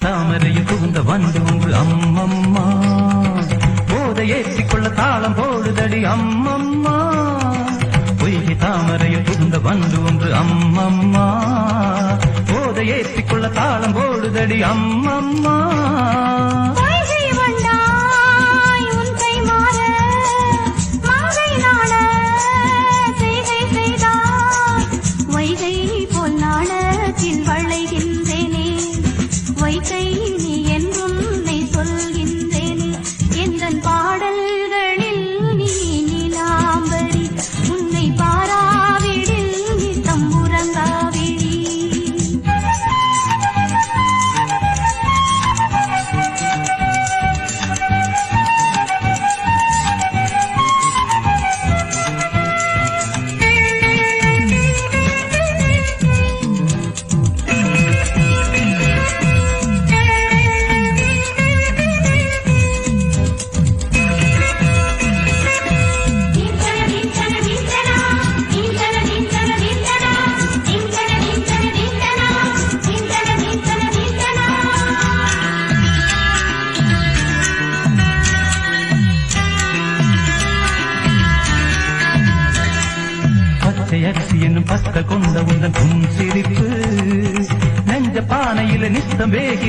தாமரையில் புகுந்த வந்து ஒன்று அம்மம்மா போதை ஏற்றிக்கொள்ள தாளம் போடுதடி அம்மம்மா பொய்கை தாமரையில் புகுந்த வந்து ஒன்று அம்மம்மா போதை ஏற்றிக்கொள்ள தாளம் போடுதடி அம்மம்மா நீ என்றும் சொல்கின்றேனே எந்தன் பாடல்களில் நீ நீலாம்பரி உன்னை பாராவிடில் நீ தம்புரங்காவிடி அரிசி என்னும் பத்த கொண்ட உந்தன் சிரிப்பு நெஞ்ச பானையில நித்தம் வேகி